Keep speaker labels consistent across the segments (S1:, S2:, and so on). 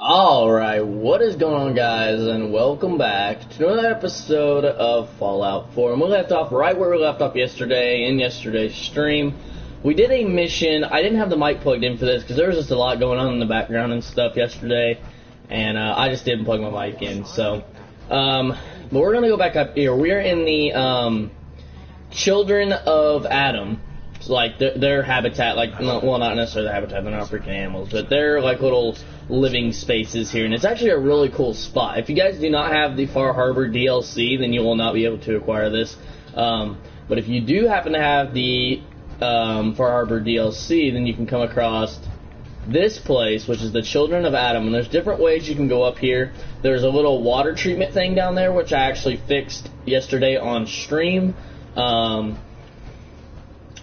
S1: Alright, what is going on, guys, and welcome back to another episode of Fallout 4. And we left off right where we left off yesterday, in yesterday's stream. We did a mission. I didn't have the mic plugged in for this because there was just a lot going on in the background and stuff yesterday, and I just didn't plug my mic in. So, but we're going to go back up here. We're in the Children of Adam. So, like, their habitat, like, well, not necessarily their habitat, they're not freaking animals, but they're like little living spaces here, and it's actually a really cool spot. If you guys do not have the Far Harbor DLC, then you will not be able to acquire this. But if you do happen to have the Far Harbor DLC, then you can come across this place, which is the Children of Adam, and there's different ways you can go up here. There's a little water treatment thing down there, which I actually fixed yesterday on stream.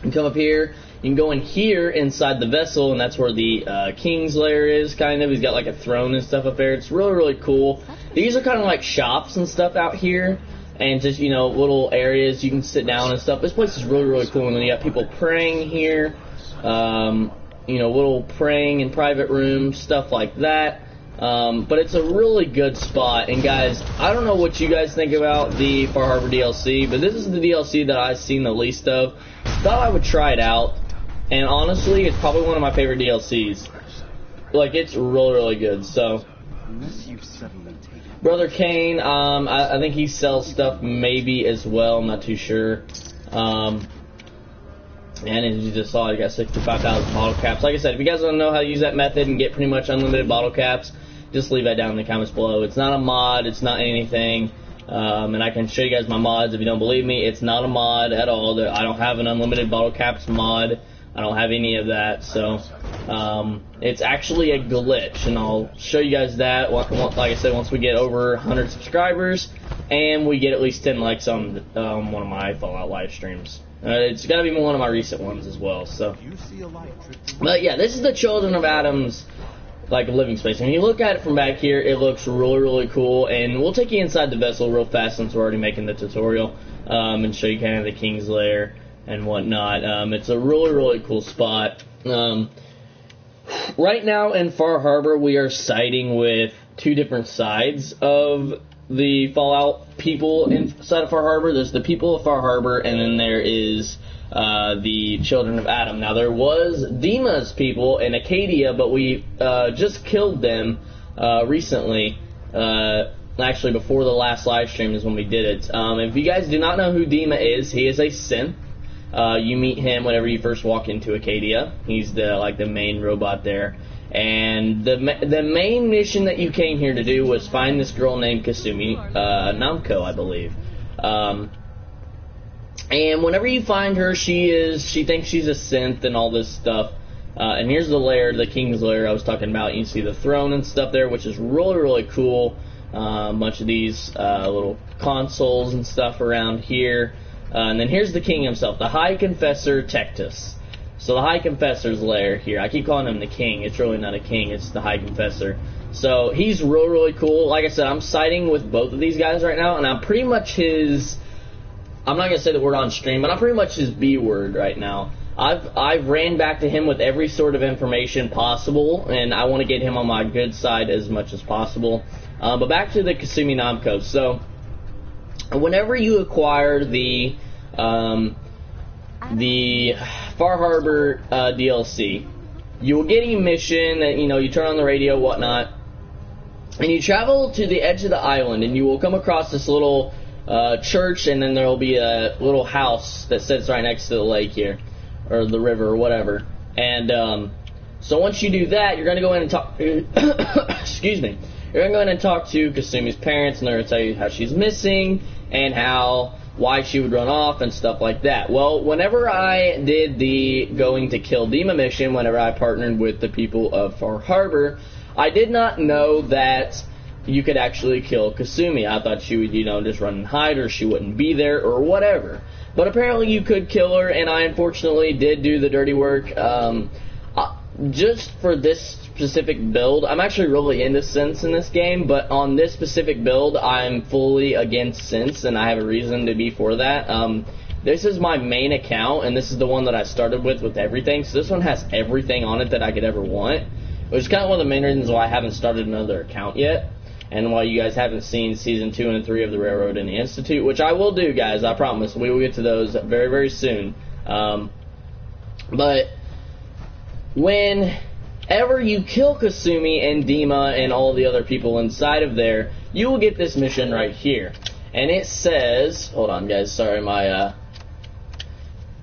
S1: You come up here, you can go in here inside the vessel, and that's where the king's lair is, kind of. He's got like a throne and stuff up there. It's really, really cool. These are kind of like shops and stuff out here, and just, you know, little areas you can sit down and stuff. This place is really, really cool, and then you got people praying here, you know, little praying in private rooms, stuff like that. But it's a really good spot, and guys, I don't know what you guys think about the Far Harbor DLC, but this is the DLC that I've seen the least of. Thought I would try it out, and honestly, it's probably one of my favorite DLCs. Like, it's really, really good. So, Brother Kane, I think he sells stuff maybe as well. I'm not too sure. And as you just saw, you got 65,000 bottle caps. Like I said, if you guys want to know how to use that method and get pretty much unlimited bottle caps, just leave that down in the comments below. It's not a mod. It's not anything. And I can show you guys my mods if you don't believe me. It's not a mod at all. I don't have an unlimited bottle caps mod. I don't have any of that. So it's actually a glitch, and I'll show you guys that. Like I said, once we get over 100 subscribers and we get at least 10 likes on one of my Fallout live streams. It's got to be one of my recent ones as well. So, but yeah, this is the Children of Adam's like a living space. When you look at it from back here, it looks really, really cool. And we'll take you inside the vessel real fast since we're already making the tutorial, and show you kind of the king's lair and whatnot. It's a really, really cool spot. Right now in Far Harbor, we are siding with two different sides of the Fallout people inside of Far Harbor. There's the people of Far Harbor, and then there is the Children of Adam. Now, there was Dima's people in Acadia, but we just killed them recently. Actually, before the last live stream is when we did it. If you guys do not know who Dima is, he is a synth. You meet him whenever you first walk into Acadia. He's the main robot there. And the main mission that you came here to do was find this girl named Kasumi Namco, I believe. And whenever you find her, she thinks she's a synth and all this stuff. And here's the lair, the king's lair I was talking about. You see the throne and stuff there, which is really, really cool. A bunch of these little consoles and stuff around here. And then here's the king himself, the High Confessor Tectus. So the High Confessor's lair here. I keep calling him the king. It's really not a king. It's the High Confessor. So he's really, really cool. Like I said, I'm siding with both of these guys right now, and I'm pretty much his... I'm not going to say the word on stream, but I'm pretty much his B word right now. I've ran back to him with every sort of information possible, and I want to get him on my good side as much as possible. But back to the Kasumi Namco. So, whenever you acquire the Far Harbor DLC, you will get a mission that, you know, you turn on the radio, whatnot, and you travel to the edge of the island, and you will come across this little church, and then there will be a little house that sits right next to the lake here, or the river, or whatever. And so once you do that, you're going to go in and talk. Excuse me. You're going to go in and talk to Kasumi's parents, and they're going to tell you how she's missing and why she would run off and stuff like that. Well, whenever I did the going to kill Dima mission, whenever I partnered with the people of Far Harbor, I did not know that you could actually kill Kasumi. I thought she would, you know, just run and hide, or she wouldn't be there, or whatever. But apparently you could kill her, and I unfortunately did do the dirty work. Just for this specific build, I'm actually really into synths in this game, but on this specific build, I'm fully against synths, and I have a reason to be for that. This is my main account, and this is the one that I started with everything, so this one has everything on it that I could ever want. which is kind of one of the main reasons why I haven't started another account yet, and why you guys haven't seen Season 2 and 3 of the Railroad and the Institute, which I will do, guys, I promise. We will get to those very, very soon. But whenever you kill Kasumi and Dima and all the other people inside of there, you will get this mission right here. And it says, hold on guys, sorry, my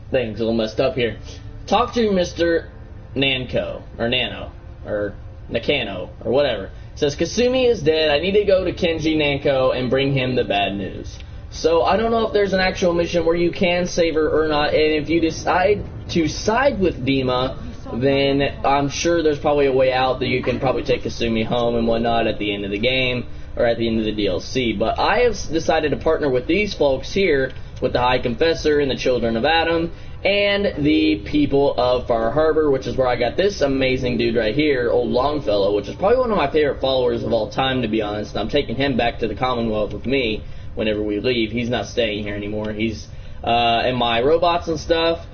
S1: thing's a little messed up here. Talk to Mr. Nanko, or Nano, or Nakano, or whatever. It says, Kasumi is dead, I need to go to Kenji Nanko and bring him the bad news. So I don't know if there's an actual mission where you can save her or not, and if you decide to side with Dima, then I'm sure there's probably a way out that you can probably take Kasumi home and whatnot at the end of the game, or at the end of the DLC. But I have decided to partner with these folks here, with the High Confessor and the Children of Adam, and the people of Far Harbor, which is where I got this amazing dude right here, Old Longfellow, which is probably one of my favorite followers of all time, to be honest. I'm taking him back to the Commonwealth with me whenever we leave. He's not staying here anymore. He's in my robots and stuff.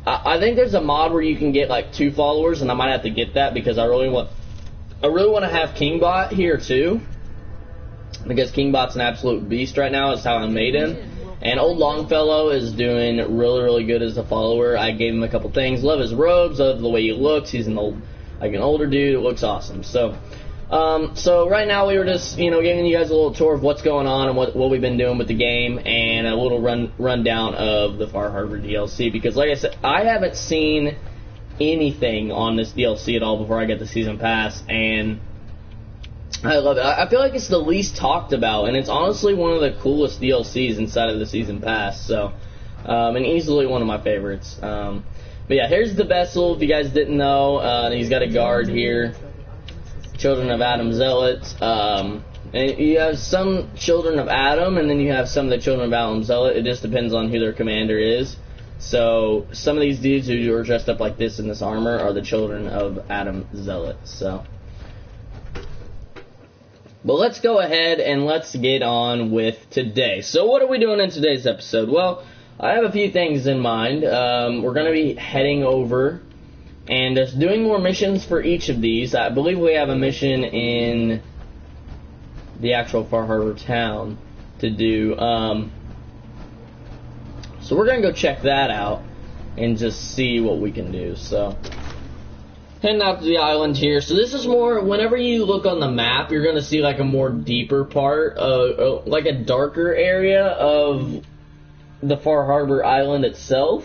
S1: I think there's a mod where you can get like 2 followers, and I might have to get that because I really want to have Kingbot here too, because Kingbot's an absolute beast right now. Is how I made him. And Old Longfellow is doing really, really good as a follower. I gave him a couple things. Love his robes. Love the way he looks. He's an older dude. It looks awesome. So right now we were just, giving you guys a little tour of what's going on and what we've been doing with the game, and a little rundown of the Far Harbor DLC. Because, like I said, I haven't seen anything on this DLC at all before I get the season pass, and I love it. I feel like it's the least talked about, and it's honestly one of the coolest DLCs inside of the season pass. So, and easily one of my favorites. But yeah, here's the vessel. If you guys didn't know, he's got a guard here. Children of Adam Zealots. And you have some Children of Adam, and then you have some of the Children of Adam Zealot. It just depends on who their commander is. So some of these dudes who are dressed up like this in this armor are the Children of Adam Zealot. So. But let's go ahead and let's get on with today. So what are we doing in today's episode? Well, I have a few things in mind. We're going to be heading over and just doing more missions for each of these. I believe we have a mission in the actual Far Harbor town to do. So we're going to go check that out and just see what we can do. So heading out to the island here. So this is more, whenever you look on the map, you're going to see like a more deeper part, like a darker area of the Far Harbor Island itself.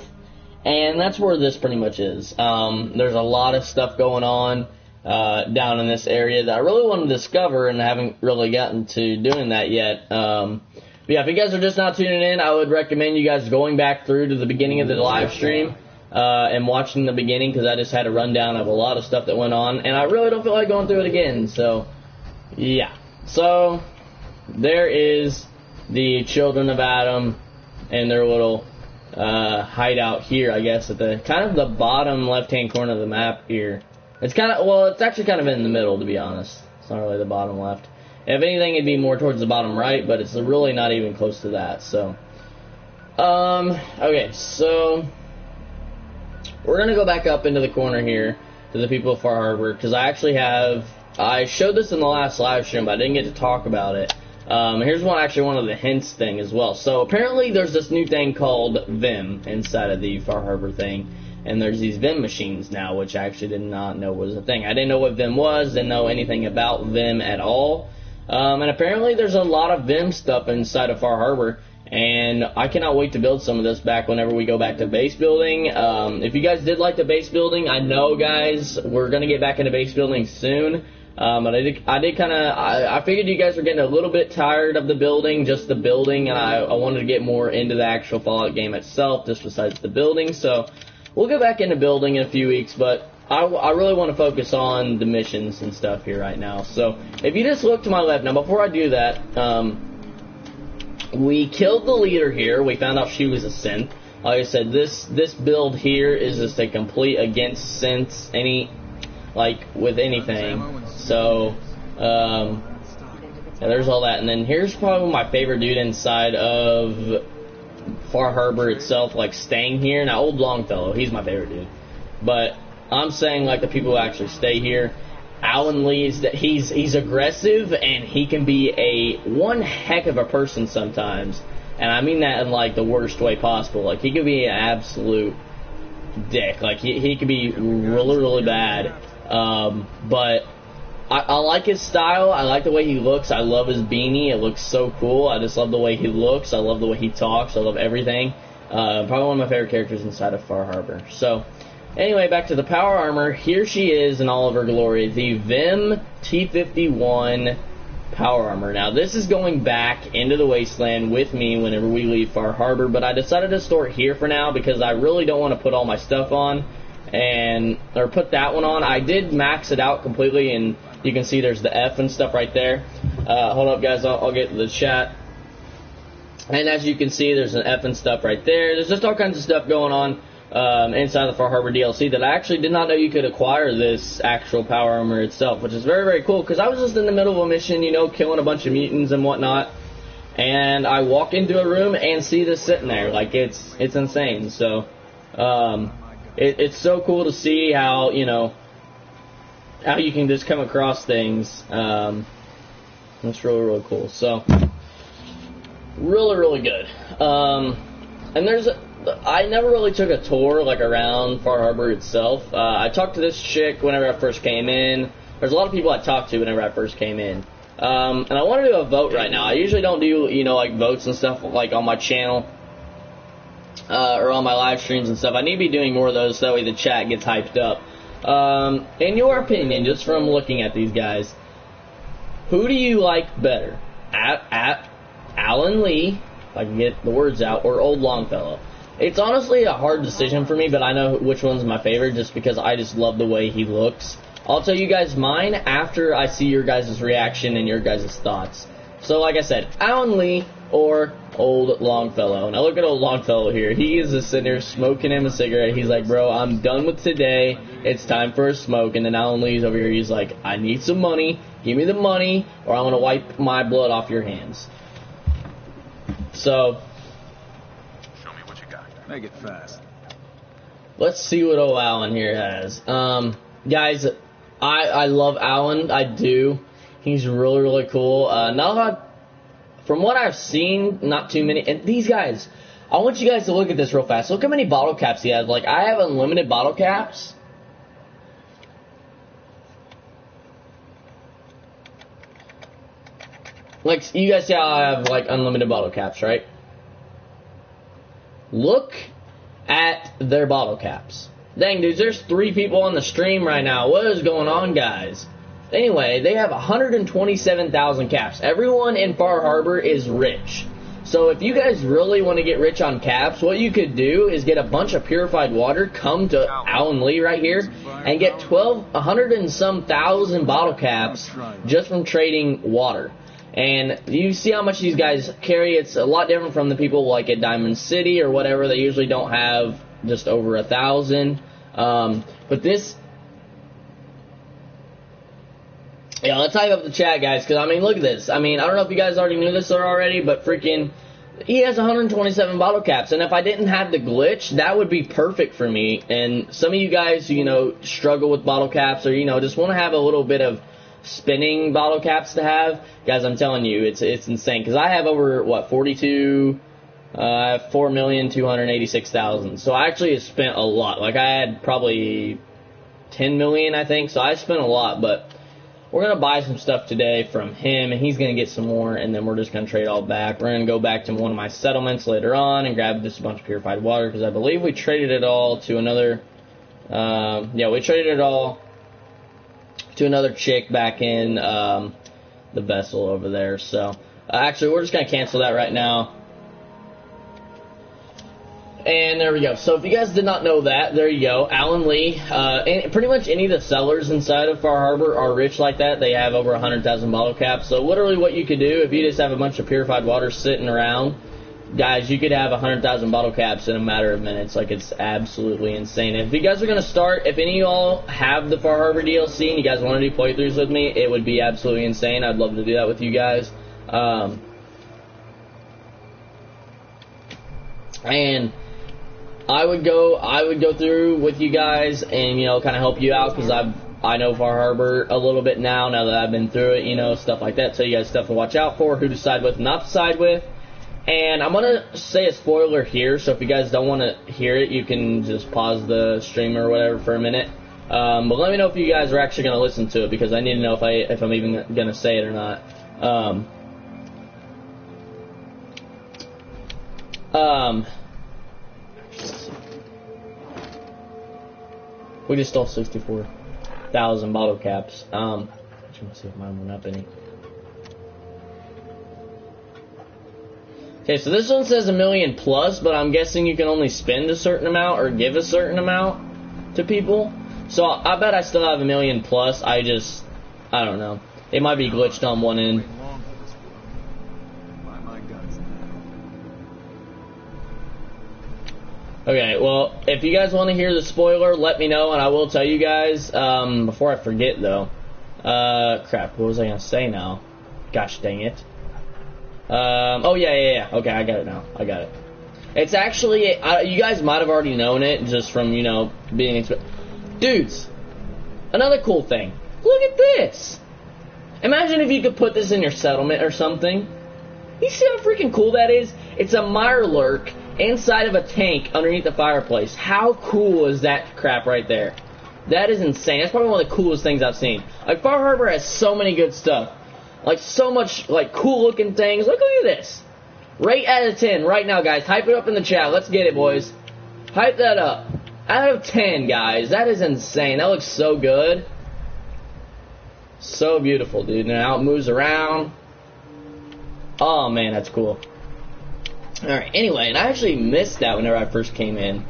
S1: And that's where this pretty much is. There's a lot of stuff going on down in this area that I really want to discover, and I haven't really gotten to doing that yet. But yeah, if you guys are just now tuning in, I would recommend you guys going back through to the beginning of the live stream. And watching the beginning, because I just had a rundown of a lot of stuff that went on, and I really don't feel like going through it again. So yeah, so there is the Children of Adam and their little hideout here, I guess, at the kind of the bottom left-hand corner of the map here. It's kind of, well, it's actually kind of in the middle, to be honest. It's not really the bottom left. If anything, it'd be more towards the bottom right, but it's really not even close to that. So okay, so we're going to go back up into the corner here to the people of Far Harbor, because I showed this in the last live stream, but I didn't get to talk about it. Here's one of the hints thing as well. So apparently there's this new thing called Vim inside of the Far Harbor thing, and there's these Vim machines now, which I actually did not know was a thing. I didn't know what Vim was, didn't know anything about Vim at all. And apparently there's a lot of Vim stuff inside of Far Harbor, and I cannot wait to build some of this back whenever we go back to base building. If you guys did like the base building, I know, guys, we're going to get back into base building soon. But I figured you guys were getting a little bit tired of the building, just the building, and I wanted to get more into the actual Fallout game itself, just besides the building. So we'll get back into building in a few weeks, but I really want to focus on the missions and stuff here right now. So if you just look to my left, now before I do that, we killed the leader here. We found out she was a synth. Like I said, this build here is just a complete against synths, with anything. So, yeah, there's all that. And then here's probably my favorite dude inside of Far Harbor itself, like staying here. Now, Old Longfellow, he's my favorite dude. But I'm saying like the people who actually stay here. Alan Lee's that he's aggressive and he can be one heck of a person sometimes, and I mean that in like the worst way possible. Like he could be an absolute dick. Like he could be really bad. But I like his style. I like the way he looks. I love his beanie. It looks so cool. I just love the way he looks. I love the way he talks. I love everything. Probably one of my favorite characters inside of Far Harbor. So, anyway, back to the power armor. Here she is in all of her glory. The Vim T51 power armor. Now, this is going back into the Wasteland with me whenever we leave Far Harbor, but I decided to store it here for now because I really don't want to put all my stuff on or put that one on. I did max it out completely, and you can see there's the F and stuff right there. Hold up, guys. I'll get to the chat. And as you can see, there's an F and stuff right there. There's just all kinds of stuff going on inside the Far Harbor DLC that I actually did not know you could acquire this actual power armor itself, which is very, very cool, because I was just in the middle of a mission, you know, killing a bunch of mutants and whatnot, and I walk into a room and see this sitting there. Like, it's insane. So, it's so cool to see how, you know, how you can just come across things. It's really, really cool. So, really good. And I never really took a tour like around Far Harbor itself. I talked to this chick whenever I first came in. There's a lot of people I talked to whenever I first came in. And I want to do a vote right now. I usually don't do, you know, like votes and stuff like on my channel or on my live streams and stuff. I need to be doing more of those so that way the chat gets hyped up. In your opinion, just from looking at these guys, who do you like better? Alan Lee, if I can get the words out, or Old Longfellow? It's honestly a hard decision for me, but I know which one's my favorite just because I just love the way he looks. I'll tell you guys mine after I see your guys' reaction and your guys' thoughts. So like I said, Alan Lee or Old Longfellow. Now look at Old Longfellow here. He is just sitting there smoking him a cigarette. He's like, bro, I'm done with today. It's time for a smoke. And then Alan Lee's over here. He's like, I need some money. Give me the money or I'm going to wipe my blood off your hands. So,
S2: show me what you got. Make it fast.
S1: Let's see what old Alan here has. Guys, I love Alan. I do. He's really cool. From what I've seen, not too many. And these guys, I want you guys to look at this real fast. Look how many bottle caps he has. Like, I have unlimited bottle caps. Like, you guys see how I have, like, unlimited bottle caps, right? Look at their bottle caps. Dang, dudes, there's 3 people on the stream right now. What is going on, guys? Anyway, they have 127,000 caps. Everyone in Far Harbor is rich. So if you guys really want to get rich on caps, what you could do is get a bunch of purified water, come to Alan Lee right here, and get 100 and some thousand bottle caps just from trading water. And you see how much these guys carry. It's a lot different from the people like at Diamond City or whatever. They usually don't have just over 1,000. But this... Yeah, let's hype up the chat, guys, because, I mean, look at this. I mean, I don't know if you guys already knew this already, but freaking... He has 127 bottle caps, and if I didn't have the glitch, that would be perfect for me. And some of you guys, you know, struggle with bottle caps or, you know, just want to have a little bit of spinning bottle caps to have, guys, I'm telling you, it's insane, because I have over, what, 4,286,000, so I actually have spent a lot. Like, I had probably 10 million, I think, so I spent a lot, but we're going to buy some stuff today from him, and he's going to get some more, and then we're just going to trade all back. We're going to go back to one of my settlements later on and grab just a bunch of purified water, because I believe we traded it all to another, we traded it all to another chick back in the vessel over there. So, actually, we're just going to cancel that right now. And there we go. So, if you guys did not know that, there you go. Alan Lee, and pretty much any of the sellers inside of Far Harbor are rich like that. They have over 100,000 bottle caps. So, literally what you could do, if you just have a bunch of purified water sitting around, guys, you could have 100,000 bottle caps in a matter of minutes. Like, it's absolutely insane. If you guys are going to start, if any of y'all have the Far Harbor DLC and you guys want to do playthroughs with me, it would be absolutely insane. I'd love to do that with you guys. And I would go through with you guys and, you know, kind of help you out, because I know Far Harbor a little bit now that I've been through it, you know, stuff like that. Tell you guys stuff to watch out for, who to side with, not to side with. And I'm going to say a spoiler here, so if you guys don't want to hear it, you can just pause the stream or whatever for a minute. But let me know if you guys are actually going to listen to it, because I need to know if I'm even going to say it or not. We just stole 64,000 bottle caps. I'm trying to see if mine went up any. Okay, so this one says 1 million plus, but I'm guessing you can only spend a certain amount or give a certain amount to people. So I bet I still have 1 million plus. I don't know. It might be glitched on one end. Okay, well, if you guys want to hear the spoiler, let me know, and I will tell you guys. Before I forget, though. Crap, what was I going to say now? Gosh dang it. Oh, yeah. Okay, I got it now. I got it. It's actually, you guys might have already known it, just from, you know, being... Dudes, another cool thing. Look at this. Imagine if you could put this in your settlement or something. You see how freaking cool that is? It's a Mirelurk inside of a tank underneath the fireplace. How cool is that crap right there? That is insane. That's probably one of the coolest things I've seen. Like, Far Harbor has so many good stuff. Like, so much, like, cool-looking things. Look at this. Rate out of 10 right now, guys. Hype it up in the chat. Let's get it, boys. Hype that up. Out of 10, guys. That is insane. That looks so good. So beautiful, dude. And how it moves around. Oh, man, that's cool. Alright, anyway, and I actually missed that whenever I first came in.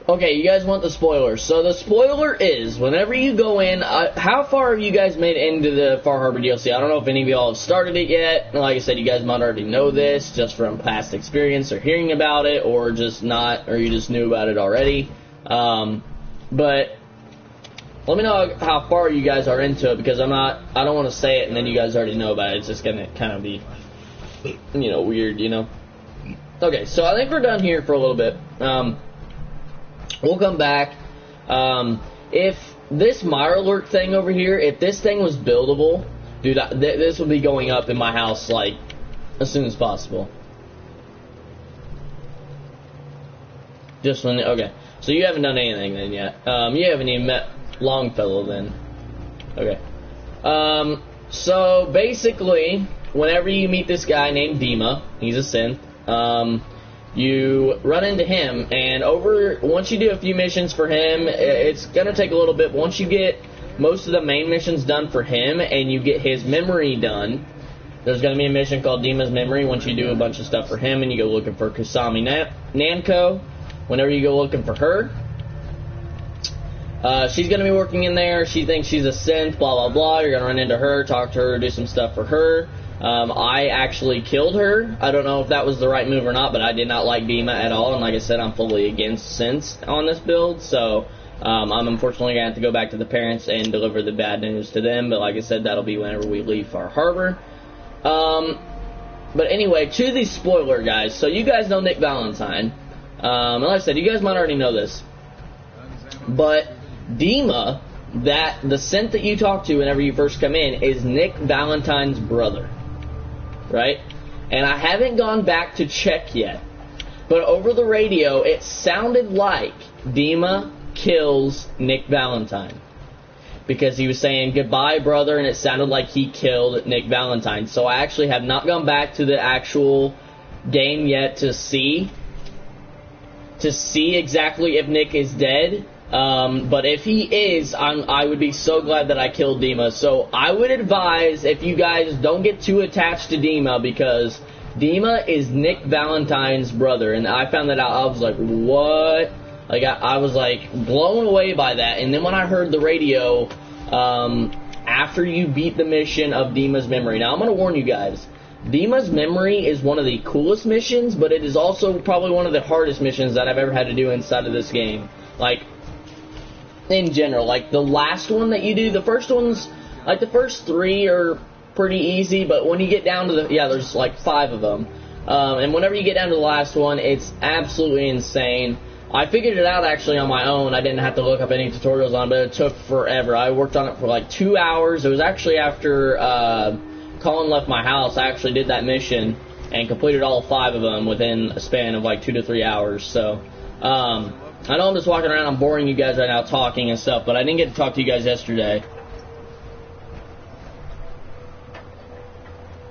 S1: Okay, you guys want the spoiler. So the spoiler is, whenever you go in, how far have you guys made into the Far Harbor DLC? I don't know if any of y'all have started it yet. Like I said, you guys might already know this, just from past experience or hearing about it, or just not, or you just knew about it already. But let me know how far you guys are into it, because I don't want to say it and then you guys already know about it. It's just going to kind of be, you know, weird, you know. Okay, so I think we're done here for a little bit. We'll come back. If this Mirelurk thing over here, if this thing was buildable, dude, this would be going up in my house, like, as soon as possible. Just when, okay. So you haven't done anything then yet. You haven't even met Longfellow then. Okay. So basically, whenever you meet this guy named Dima, he's a synth, you run into him, and once you do a few missions for him, it's gonna take a little bit. Once you get most of the main missions done for him, and you get his memory done, there's gonna be a mission called Dima's Memory. Once you do a bunch of stuff for him, and you go looking for Kusami Nanko, whenever you go looking for her, she's gonna be working in there. She thinks she's a synth, blah blah blah. You're gonna run into her, talk to her, do some stuff for her. I actually killed her. I don't know if that was the right move or not, but I did not like Dima at all, and like I said, I'm fully against synths on this build, so I'm unfortunately going to have to go back to the parents and deliver the bad news to them, but like I said, that'll be whenever we leave Far Harbor. But anyway, to the spoiler, guys, so you guys know Nick Valentine, and like I said, you guys might already know this, but Dima, the synth that you talk to whenever you first come in, is Nick Valentine's brother. Right? And I haven't gone back to check yet, but over the radio it sounded like Dima kills Nick Valentine, because he was saying goodbye brother, and it sounded like he killed Nick Valentine. So I actually have not gone back to the actual game yet to see exactly if Nick is dead. But if he is, I would be so glad that I killed Dima. So I would advise, if you guys don't get too attached to Dima, because Dima is Nick Valentine's brother. And I found that out. I was like, what? Like, I was like blown away by that. And then when I heard the radio, after you beat the mission of Dima's Memory. Now I'm going to warn you guys. Dima's Memory is one of the coolest missions, but it is also probably one of the hardest missions that I've ever had to do inside of this game. Like, in general, like the last one that you do, the first ones, like the first 3 are pretty easy, but when you get down to there's like 5 of them, and whenever you get down to the last one, it's absolutely insane. I figured it out actually on my own. I didn't have to look up any tutorials on it, but it took forever. I worked on it for like 2 hours. It was actually after Colin left my house. I actually did that mission and completed all 5 of them within a span of like 2 to 3 hours. So, I know I'm just walking around, I'm boring you guys right now talking and stuff, but I didn't get to talk to you guys yesterday.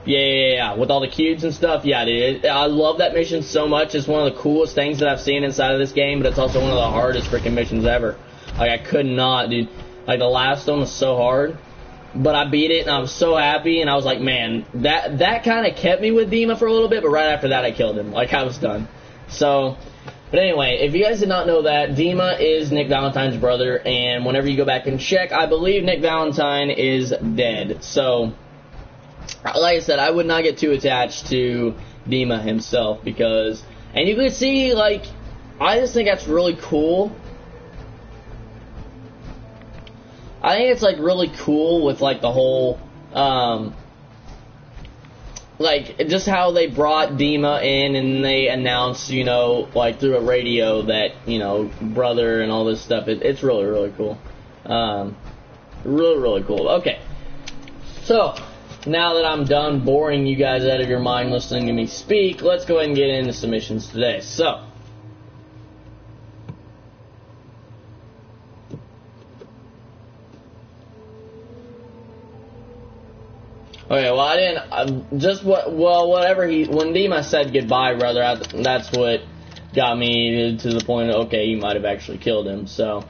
S1: Yeah, with all the cubes and stuff, yeah, dude. I love that mission so much. It's one of the coolest things that I've seen inside of this game, but it's also one of the hardest freaking missions ever. Like, I could not, dude. Like, the last one was so hard, but I beat it, and I was so happy, and I was like, man, that kind of kept me with Dima for a little bit, but right after that, I killed him. Like, I was done. So, but anyway, if you guys did not know that, Dima is Nick Valentine's brother, and whenever you go back and check, I believe Nick Valentine is dead. So, like I said, I would not get too attached to Dima himself because, and you can see, like, I just think that's really cool. I think it's, like, really cool with, like, the whole, like, just how they brought Dima in and they announced, you know, like, through a radio that, you know, brother and all this stuff. It's really, really cool. Really, really cool. Okay. So, now that I'm done boring you guys out of your mind listening to me speak, let's go ahead and get into submissions today. So, okay, well, I didn't, whatever when Dima said goodbye, brother, that's what got me to the point of, okay, you might have actually killed him. So,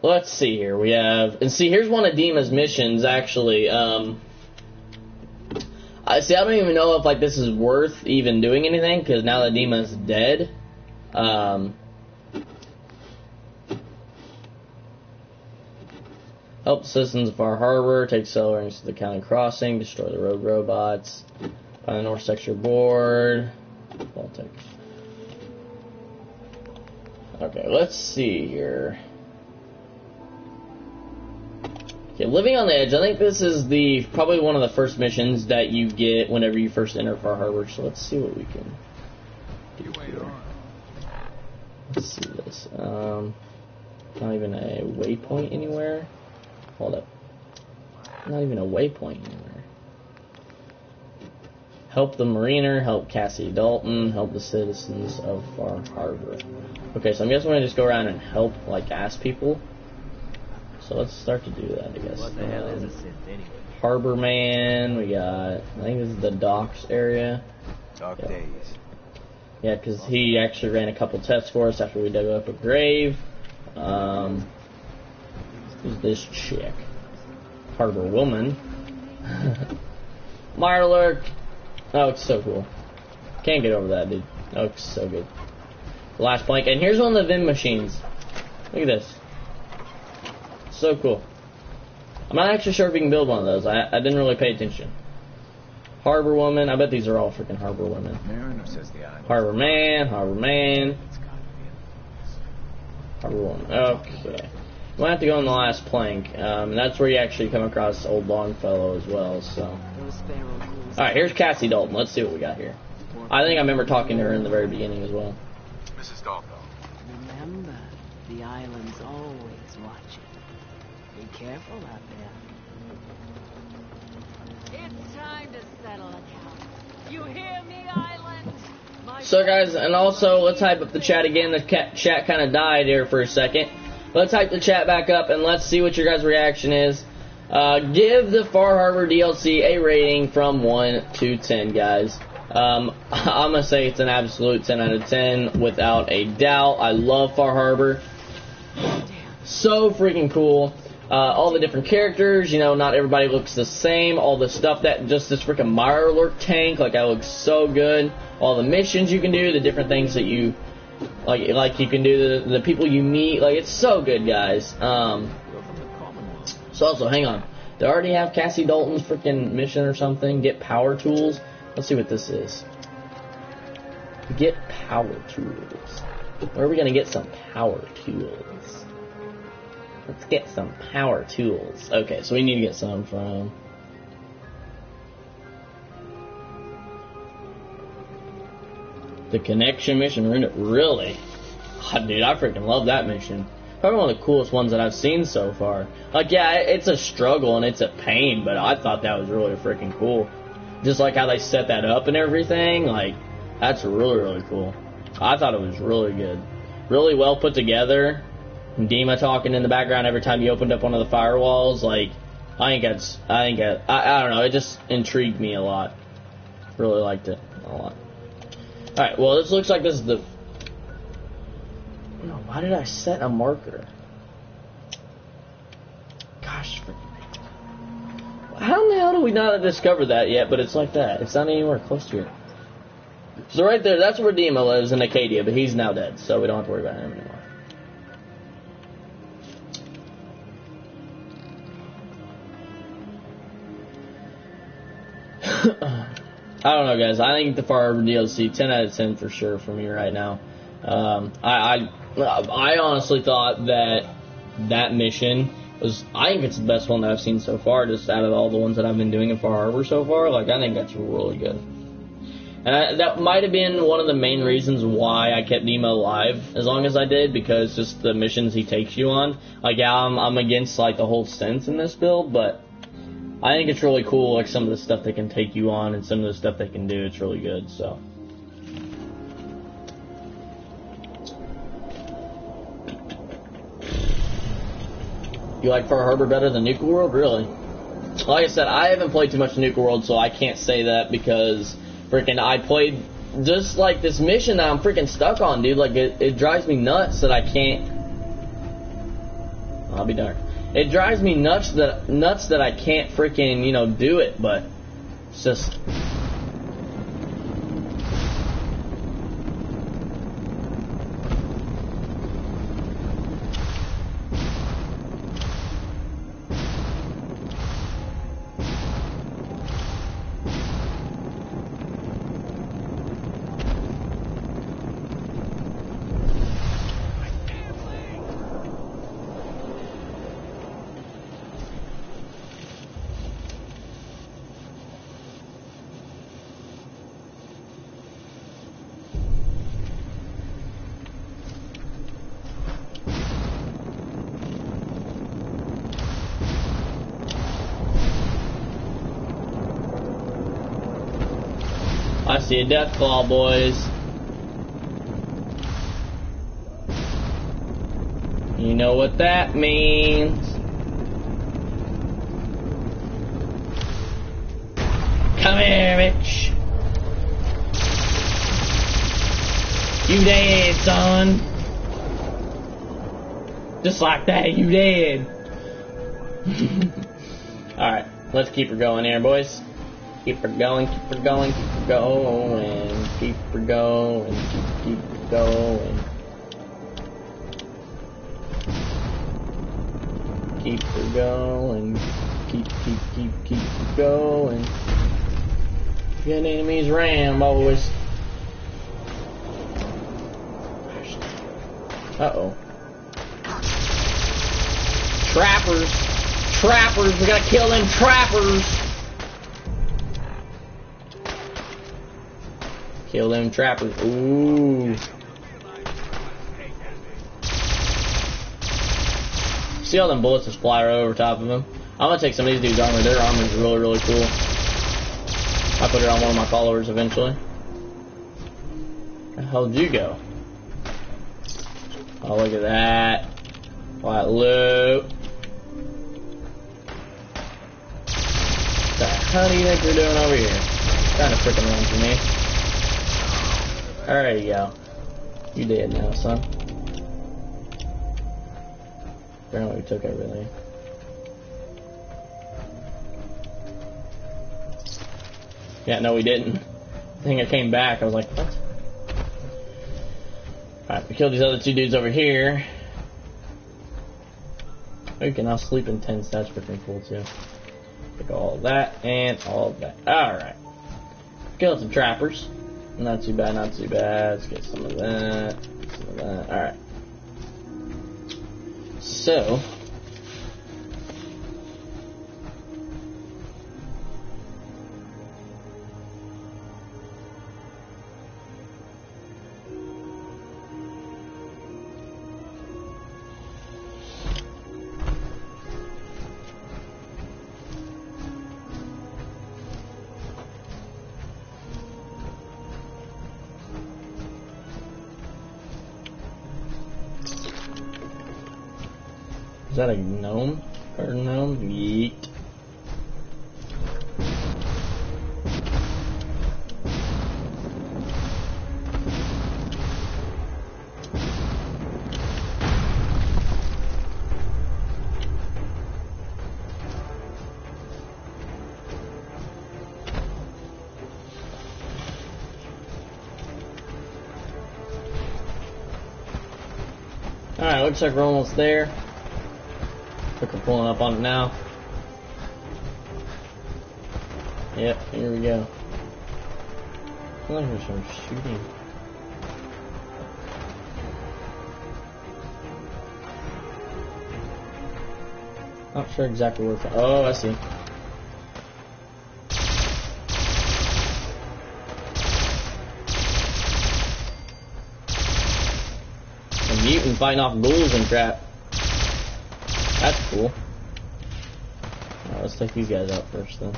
S1: let's see here. We have, and see, here's one of Dima's missions, actually. I don't even know if, like, this is worth even doing anything, because now that Dima's dead, help the citizens of Far Harbor, take sailors to the county crossing, destroy the rogue robots, find the north sector board, Baltic. Okay, let's see here. Okay, Living on the Edge. I think this is probably one of the first missions that you get whenever you first enter Far Harbor. So let's see what we can do here. Let's see this. Not even a waypoint anywhere. Hold up. Not even a waypoint anywhere. Help the mariner. Help Cassie Dalton. Help the citizens of Far Harbor. Okay, so I'm guessing we're gonna just go around and help, like, ask people. So let's start to do that, I guess.
S3: What the hell is a synth anyway?
S1: Harbor Man, we got, I think this is the docks area.
S3: Dark days.
S1: Yeah, because he actually ran a couple tests for us after we dug up a grave. Who's this chick? Harbor Woman. Mirelurk. Oh, it's so cool. Can't get over that, dude. Oh, it's so good. Last plank. And here's one of the Vim machines. Look at this. So cool. I'm not actually sure if we can build one of those. I didn't really pay attention. Harbor Woman. I bet these are all freaking Harbor Women.
S3: Mariner says the island.
S1: Harbor Man. Harbor Man. Harbor Woman. Okay. We'll have to go on the last plank. And that's where you actually come across Old Longfellow as well. So. Alright, here's Cassie Dalton. Let's see what we got here. I think I remember talking to her in the very beginning as well.
S2: Mrs. Dalton.
S4: Remember, the island's always watching. Be careful out there. It's time to settle accounts. You hear me, island?
S1: So guys, and also, let's hype up the chat again. The chat kind of died here for a second. Let's hype the chat back up, and let's see what your guys' reaction is. Give the Far Harbor DLC a rating from 1 to 10, guys. I'm going to say it's an absolute 10 out of 10, without a doubt. I love Far Harbor. So freaking cool. All the different characters, you know, not everybody looks the same. All the stuff that, just this freaking Mirelurk tank, like, that looks so good. All the missions you can do, the different things that you, like you can do, the people you meet, like, it's so good, guys. So also, hang on. They already have Cassie Dalton's freaking mission or something. Get power tools. Let's see what this is. Get power tools. Where are we going to get some power tools? Let's get some power tools. Okay, so we need to get some from... The connection mission, really? Oh, dude, I freaking love that mission. Probably one of the coolest ones that I've seen so far. Like, yeah, it's a struggle and it's a pain, but I thought that was really freaking cool. Just like how they set that up and everything, like, that's really, really cool. I thought it was really good. Really well put together. Dima talking in the background every time you opened up one of the firewalls, like, I don't know, it just intrigued me a lot. Really liked it a lot. Alright, well, this looks like this is the... No, why did I set a marker? Gosh, freaking... How in the hell do we not discover that yet, but it's like that? It's not anywhere close to it. So right there, that's where Dima lives, in Acadia, but he's now dead, so we don't have to worry about him anymore. I don't know, guys. I think the Far Harbor DLC, 10 out of 10 for sure for me right now. I honestly thought that mission was, I think it's the best one that I've seen so far, just out of all the ones that I've been doing in Far Harbor so far. Like, I think that's really good. And that might have been one of the main reasons why I kept Dima alive as long as I did, because just the missions he takes you on. Like, yeah, I'm against, like, the whole stents in this build, but I think it's really cool, like, some of the stuff they can take you on and some of the stuff they can do. It's really good, so. You like Far Harbor better than Nuka World? Really? Like I said, I haven't played too much Nuka World, so I can't say that because freaking I played just like this mission that I'm freaking stuck on, dude. Like, it drives me nuts that I can't. I'll be darned. It drives me nuts that I can't freaking, you know, do it, but it's just. I see a Deathclaw, boys. You know what that means. Come here, bitch. You dead, son. Just like that, you dead. Alright, let's keep her going here, boys. Keep her going, keep her going, keep her going, keep her going, keep her going. Keep her going, keep her going. Get enemies ram, boys. Uh-oh. Trappers! Trappers! We gotta kill them trappers! Kill them trappers. Ooh. See all them bullets just fly right over top of them? I'm gonna take some of these dudes' armor. Their armor is really, really cool. I put it on one of my followers eventually. Where the hell did you go? Oh, look at that. White loot. What the hell do you think you're doing over here? Trying to freaking run for me. There you go. You dead now, son. Apparently we took everything. Yeah, no we didn't. I think I came back, I was like, what? Alright, we killed these other two dudes over here. We can now sleep in tents, that's freaking cool too. Take all of that and all of that. Alright. Killed some trappers. Not too bad, not too bad. Let's get some of that. Some of that. Alright. So. Is that a gnome? Or gnome? Yeet. Alright, looks like we're almost there. Look, we're pulling up on it now. Yep, here we go. I feel like there's some shooting. Not sure exactly where. Oh, I see. Mutant fighting off ghouls and crap. That's cool. Alright, let's take these guys out first then.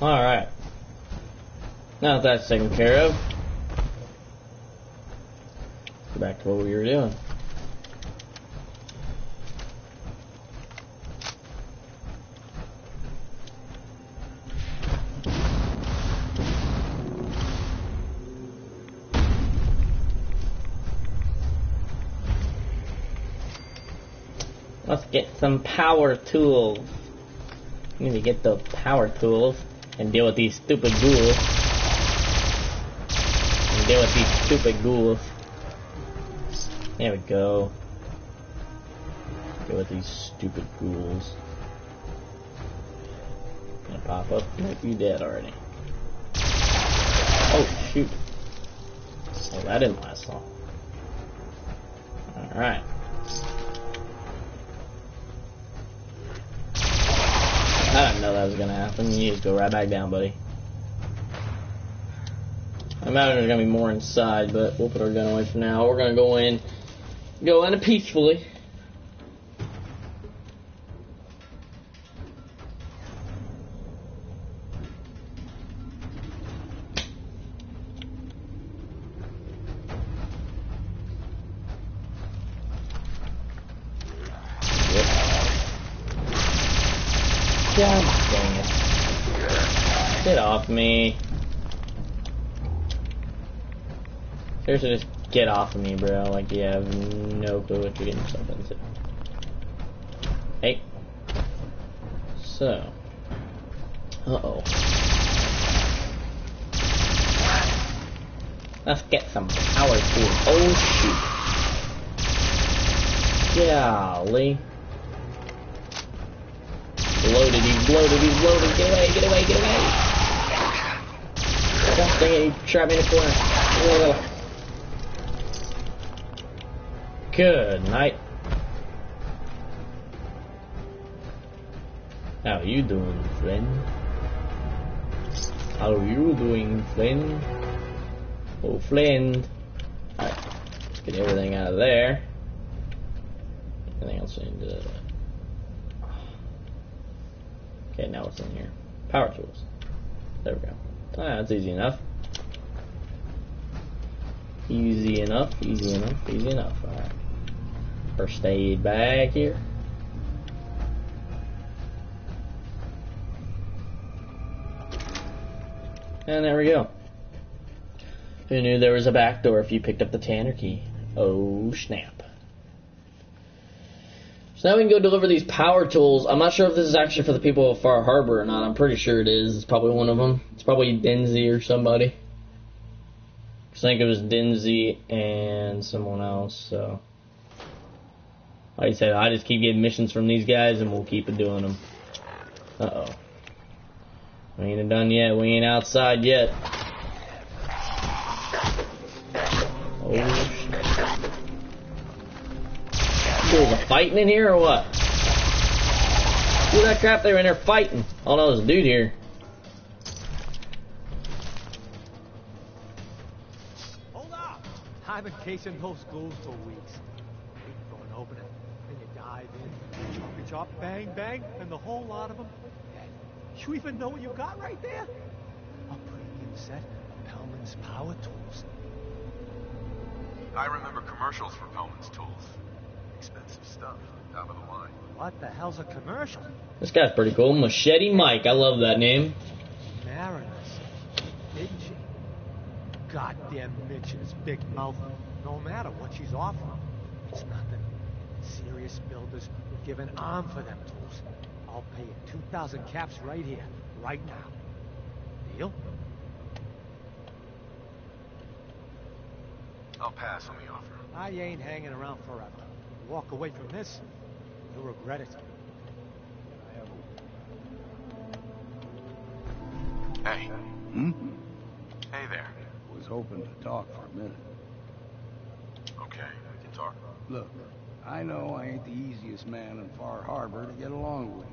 S1: Alright. Now that that's taken care of, go back to what we were doing. Let's get some power tools. We need to get the power tools and deal with these stupid ghouls. There we go. Deal with these stupid ghouls. Gonna pop up. Nope, you dead already. Oh shoot. Oh, that didn't last long. Alright. I didn't know that was gonna happen. You just go right back down, buddy. I imagine there's gonna be more inside, but we'll put our gun away for now. We're gonna go in peacefully. God dang it. Get off me. Seriously, just get off of me, bro. Like, you have no clue what you're getting yourself into. Hey. So. Uh-oh. Let's get some power tools. Oh, shoot. Golly. Loaded, he's loaded, he's loaded. Get away, get away, get away. God dang it, he trapped me in the corner. Ugh. Good night. How you doing, friend? How you doing, friend? Oh, friend. Alright, let's get everything out of there. Anything else I need to... Okay, now what's in here? Power tools. There we go. Ah, that's easy enough. Easy enough, easy enough, easy enough. Alright. First aid bag here. And there we go. Who knew there was a back door if you picked up the Tanner key? Oh, snap. So now we can go deliver these power tools. I'm not sure if this is actually for the people of Far Harbor or not. I'm pretty sure it is. It's probably one of them. It's probably Denzi or somebody. I think it was Denzi and someone else. So, like I said, I just keep getting missions from these guys and we'll keep doing them. Uh-oh. We ain't done yet. We ain't outside yet. Oh, shit. Fools are fighting in here or what? Look at that crap, they were in there fighting. Oh no, there's a dude here.
S5: I've been casing those ghouls for weeks. Waiting for an opening. Then you dive in, chop, chop, bang, bang, and the whole lot of them dead. You even know what you got right there? A premium set of Pellman's power tools.
S2: I remember commercials for Pellman's tools. Expensive stuff. Top of the line.
S5: What the hell's a commercial?
S1: This guy's pretty cool. Machete Mike. I love that name.
S5: Mariners. Didn't she? Goddamn Mitch and his big mouth. No matter what she's offering, it's nothing. Serious builders would give an arm for them tools. I'll pay you 2,000 caps right here, right now. Deal?
S2: I'll pass on the offer.
S5: I ain't hanging around forever. Walk away from this, you'll regret it.
S2: Hey.
S6: Hmm?
S2: Hey there.
S6: Was hoping to talk for a minute.
S2: Okay, we can talk.
S6: Look, I know I ain't the easiest man in Far Harbor to get along with.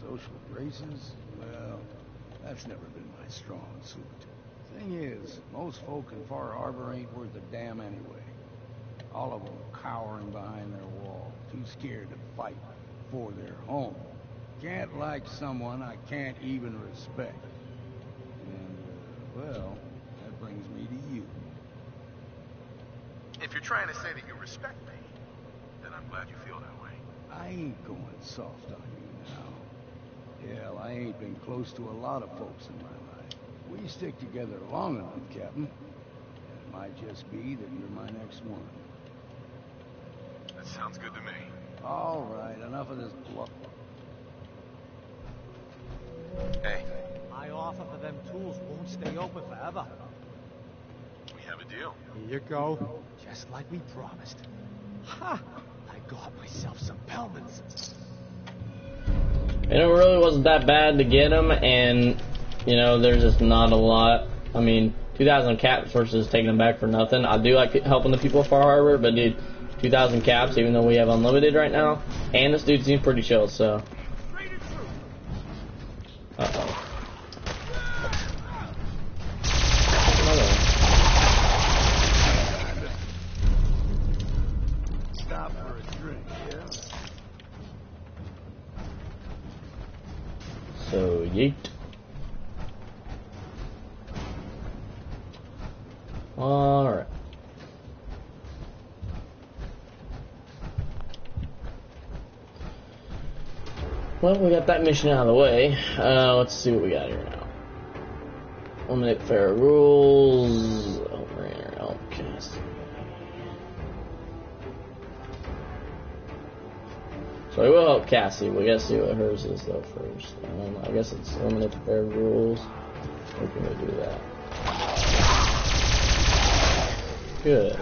S6: Social graces, well, that's never been my strong suit. Thing is, most folk in Far Harbor ain't worth a damn anyway. All of them cowering behind their wall, too scared to fight for their home. Can't like someone I can't even respect. And, well, that brings me to you.
S2: If you're trying to say that you respect me, then I'm glad you feel that way.
S6: I ain't going soft on you now. Hell, I ain't been close to a lot of folks in my life. We stick together long enough, Captain. It might just be that you're my next one.
S2: That sounds good to me.
S6: All right, enough of this bluff.
S2: Hey,
S5: My offer for them tools won't stay open forever.
S2: we have a deal.
S5: Here you go, just like we promised. Ha! I got myself some Pellmans.
S1: And it really wasn't that bad to get them, and, you know, there's just not a lot. I mean, 2,000 caps versus taking them back for nothing. I do like helping the people of Far Harbor, but dude, 2,000 caps, even though we have unlimited right now, and this dude seems pretty chill, so. Uh-oh.
S6: Stop for a drink, yeah?
S1: So, yeet. Alright. Well, we got that mission out of the way. Let's see what we got here now. Eliminate fair rules. Over here, outcast. So we will help Cassie. We gotta see what hers is though first. I guess it's eliminate the fair rules. We can go do that. Good.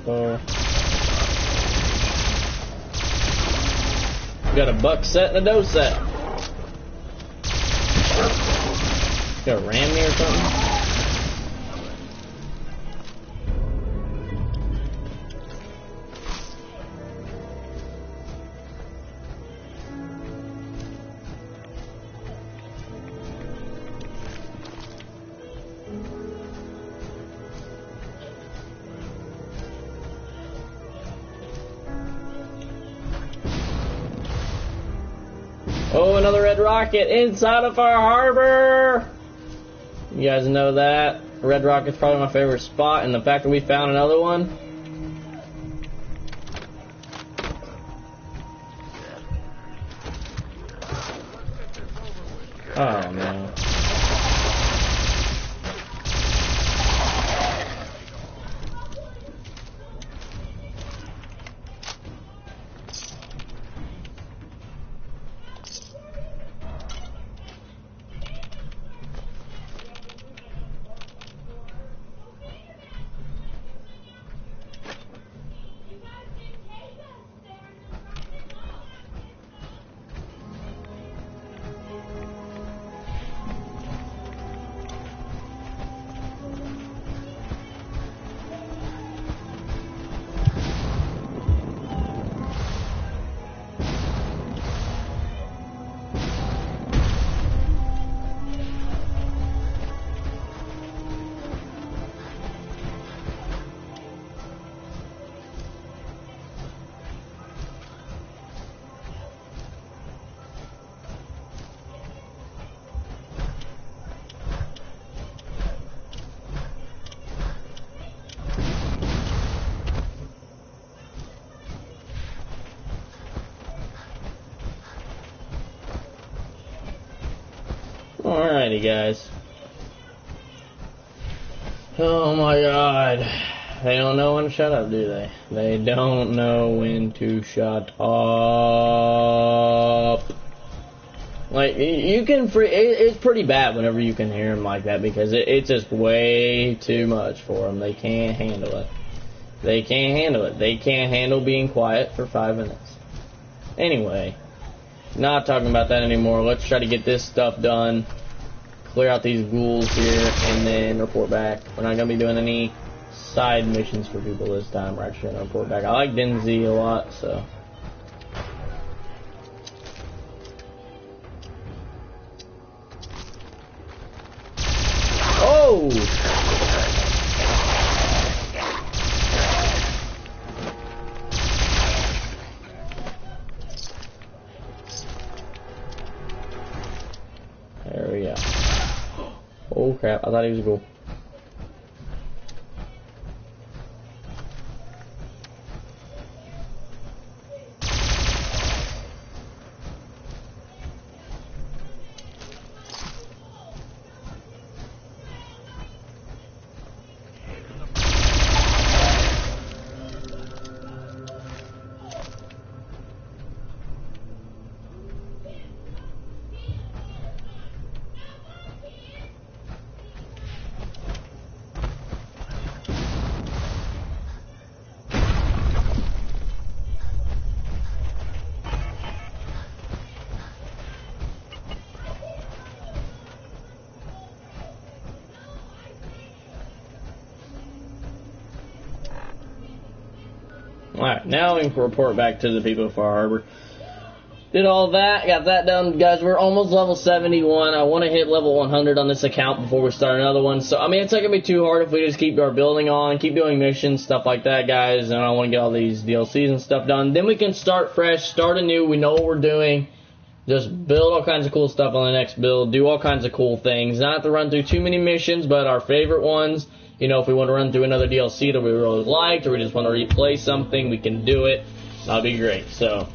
S1: Lord. We got a buck set and a doe set. You got a ram me or something? Oh, another red rocket inside of our harbor! You guys know that. Red rocket's probably my favorite spot, and the fact that we found another one. Oh, no. Alrighty, guys. Oh my god. They don't know when to shut up, do they? They don't know when to shut up. Like, you can it's pretty bad whenever you can hear them like that, because it's just way too much for them. They can't handle it. They can't handle it. They can't handle being quiet for 5 minutes. Anyway, not talking about that anymore. Let's try to get this stuff done. Clear out these ghouls here, and then report back. We're not going to be doing any side missions for people this time. We're actually going to report back. I like Denzi a lot, so. Oh! There we go. Oh crap, I thought he was cool. Alright, now we can report back to the people of Far Harbor. Did all that, got that done. Guys, we're almost level 71. I want to hit level 100 on this account before we start another one. So, I mean, it's not going to be too hard if we just keep our building on, keep doing missions, stuff like that, guys. And I want to get all these DLCs and stuff done. Then we can start fresh, start anew. We know what we're doing. Just build all kinds of cool stuff on the next build. Do all kinds of cool things. Not have to run through too many missions, but our favorite ones. You know, if we want to run through another DLC that we really liked, or we just want to replay something, we can do it. That'll be great. So.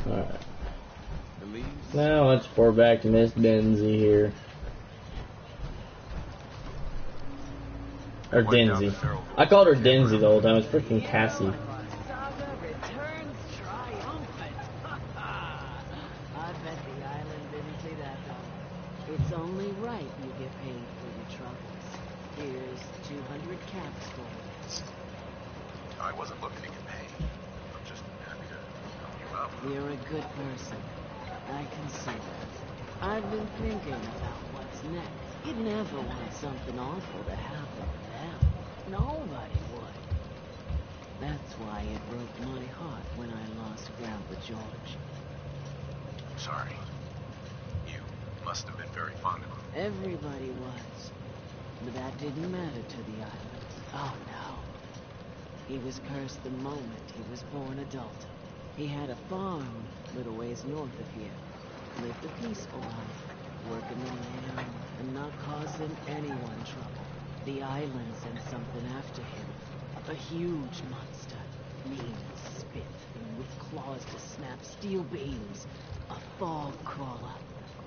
S1: Alright. Now let's pour back to Miss Denzi here. Or Denzi. I called her Denzi the whole time. It's freaking Cassie.
S4: Saga returns triumphant. I bet the island didn't see that though. It's only right you get paid for your troubles. Here's 200 caps for it.
S2: I wasn't looking to get paid. I'm just happy to help you out.
S4: You're a good person. I can see that. I've been thinking about what's next. You'd never want something awful to happen to them. Nobody would. That's why it broke my heart when I lost Grandpa George.
S2: Sorry. You must have been very fond of him.
S4: Everybody was. But that didn't matter to the island. Oh no. He was cursed the moment he was born adult. He had a farm a little ways north of here. Lived a peaceful life, working the land and not causing anyone trouble. The island sent something after him. A huge monster. Mean spit and with claws to snap steel beams. A fog crawler.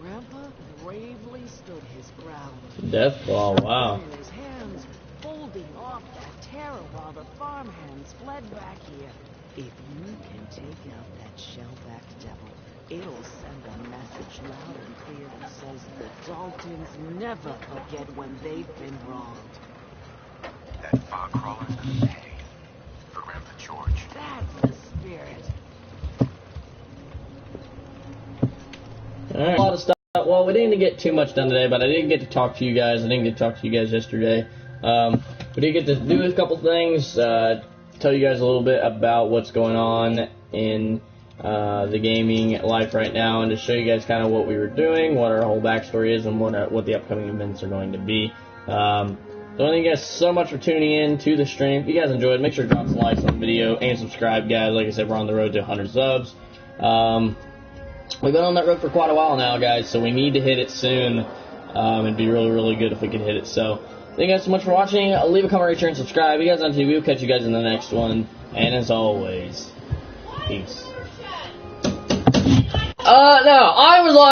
S4: Grandpa bravely stood his ground.
S1: Deathclaw, wow.
S4: In his hands, holding off that terror while the farmhands fled back here. If you can take out that shellback devil, it'll send a message loud and clear that says the Daltons never forget when they've been wronged.
S2: That fog crawler's gonna pay for Grandpa George.
S4: That's the spirit.
S1: Alright, a lot of stuff. Well, we didn't get too much done today, but I did get to talk to you guys. I didn't get to talk to you guys yesterday. We did get to do a couple things, tell you guys a little bit about what's going on in the gaming life right now, and to show you guys kind of what we were doing, what our whole backstory is, and what the upcoming events are going to be. So thank you guys so much for tuning in to the stream. If you guys enjoyed, make sure to drop some likes on the video and subscribe, guys. Like I said, we're on the road to 100 subs. We've been on that road for quite a while now, guys, so we need to hit it soon. It'd be really, really good if we could hit it. So, thank you guys so much for watching. Leave a comment, rate, share, and subscribe. You guys on TV. We'll catch you guys in the next one. And as always, peace. No, I was on.